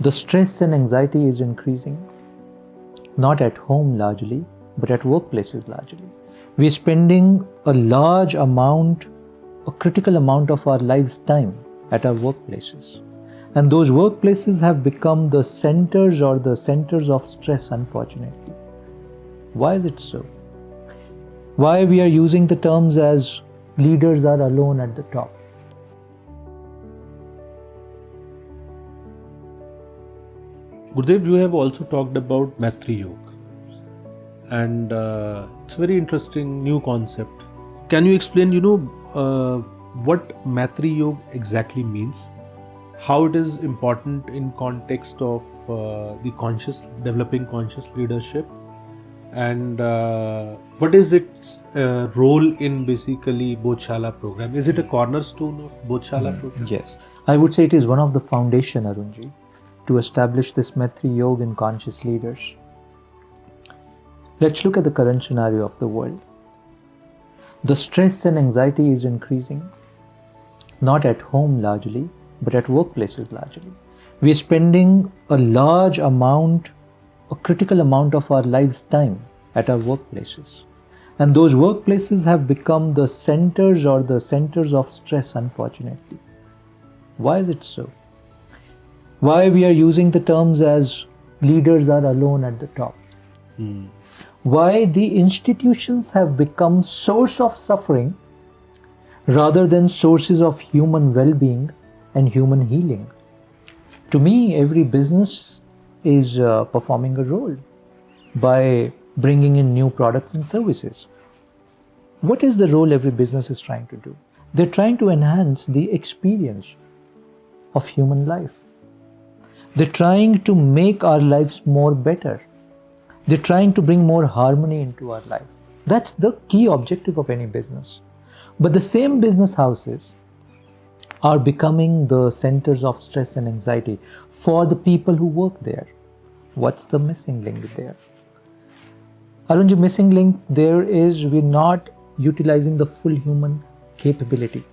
The stress and anxiety is increasing, not at home largely, but at workplaces largely. We're spending a critical amount of our life's time at our workplaces. And those workplaces have become the centers of stress, unfortunately. Why is it so? Why we are using the terms as leaders are alone at the top? Gurudev, you have also talked about Maitri Yoga, and it's a very interesting new concept. Can you explain, what Maitri Yoga exactly means, how it is important in context of developing conscious leadership, and what is its role in basically Bodhshala program? Is it a cornerstone of Bodhshala program? Yes, I would say it is one of the foundation, Arunji, to establish this Maitri Yoga in conscious leaders. Let's look at the current scenario of the world. The stress and anxiety is increasing, not at home largely, but at workplaces largely. We're spending a critical amount of our life's time at our workplaces. And those workplaces have become the centers of stress, unfortunately. Why is it so? Why we are using the terms as leaders are alone at the top? Why the institutions have become source of suffering rather than sources of human well-being and human healing? To me, every business is performing a role by bringing in new products and services. What is the role every business is trying to do? They're trying to enhance the experience of human life. They're trying to make our lives more better. They're trying to bring more harmony into our life. That's the key objective of any business. But the same business houses are becoming the centers of stress and anxiety for the people who work there. What's the missing link there? Arunji, missing link there is we're not utilizing the full human capability.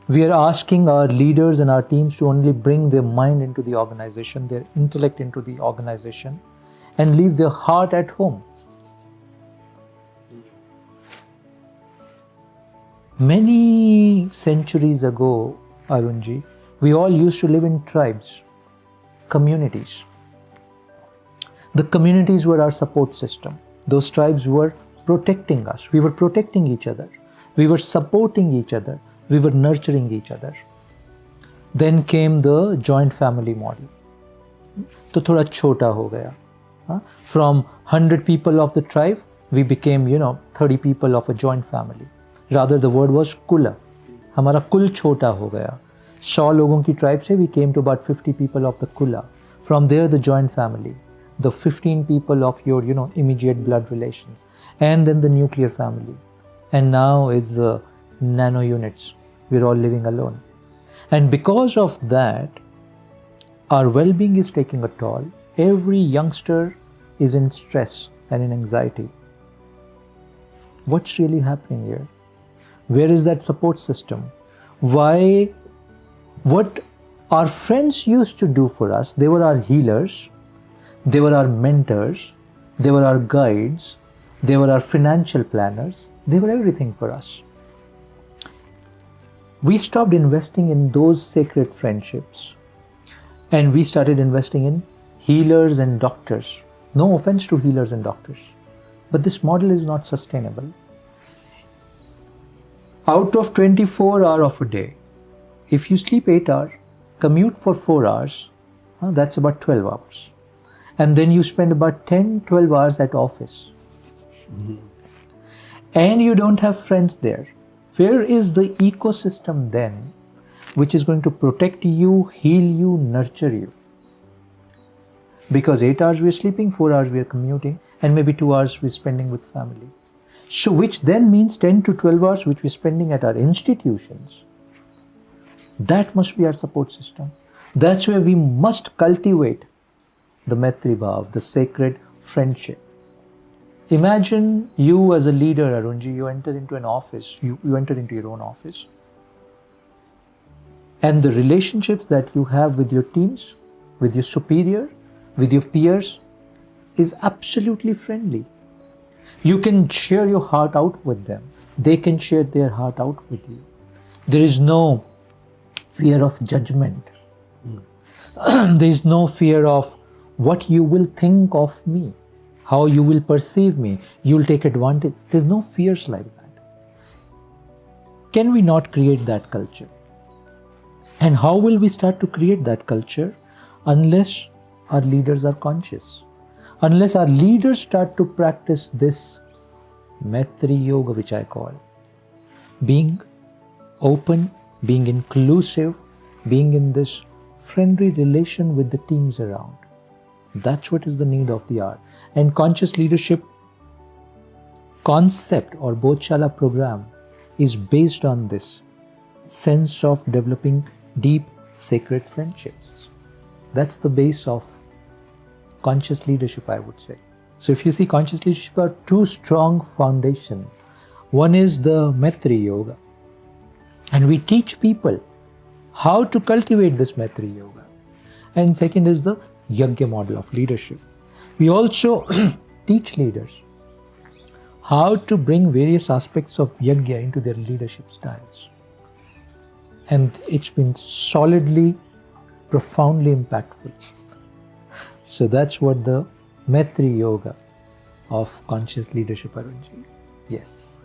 We are asking our leaders and our teams to only bring their mind into the organization, their intellect into the organization, and leave their heart at home. Many centuries ago, Arunji, we all used to live in tribes, communities. The communities were our support system. Those tribes were protecting us. We were protecting each other. We were supporting each other. We were nurturing each other. Then came the joint family model. तो थोड़ा छोटा हो गया. From 100 people of the tribe, we became, 30 people of a joint family. Rather, the word was kula. हमारा कुल छोटा हो गया. 100 लोगों की tribe से we came to about 50 people of the kula. From there, the joint family. The 15 people of your, immediate blood relations. And then the nuclear family. And now it's the nano units. We're all living alone. And because of that, our well-being is taking a toll. Every youngster is in stress and in anxiety. What's really happening here? Where is that support system? Why? What our friends used to do for us, they were our healers, they were our mentors, they were our guides, they were our financial planners, they were everything for us. We stopped investing in those sacred friendships and we started investing in healers and doctors. No offense to healers and doctors, but this model is not sustainable. Out of 24 hours of a day, if you sleep 8 hours, commute for 4 hours, that's about 12 hours. And then you spend about 10-12 hours at office. And you don't have friends there. Where is the ecosystem then which is going to protect you, heal you, nurture you? Because 8 hours we are sleeping, 4 hours we are commuting, and maybe 2 hours we are spending with family. So which then means 10 to 12 hours which we are spending at our institutions. That must be our support system. That's where we must cultivate the Maitri Bhav, the sacred friendship. Imagine you as a leader, Arunji, you enter into an office, you enter into your own office. And the relationships that you have with your teams with your superior, with your peers, is absolutely friendly. You can share your heart out with them. They can share their heart out with you. There is no fear of judgment. There is no fear of what you will think of me, how you will perceive me, you will take advantage. There's no fears like that. Can we not create that culture? And how will we start to create that culture? Unless our leaders are conscious. Unless our leaders start to practice this Maitri Yoga, which I call being open, being inclusive, being in this friendly relation with the teams around. That's what is the need of the hour. And conscious leadership concept or Bodhisala program is based on this sense of developing deep sacred friendships. That's the base of conscious leadership, I would say. So if you see, conscious leadership are two strong foundations. One is the Maitri Yoga, and we teach people how to cultivate this Maitri Yoga. And second is the Yajna model of leadership. We also teach leaders how to bring various aspects of Yajna into their leadership styles. And it's been solidly, profoundly impactful. So that's what the Maitri Yoga of conscious leadership, Arunji. Yes.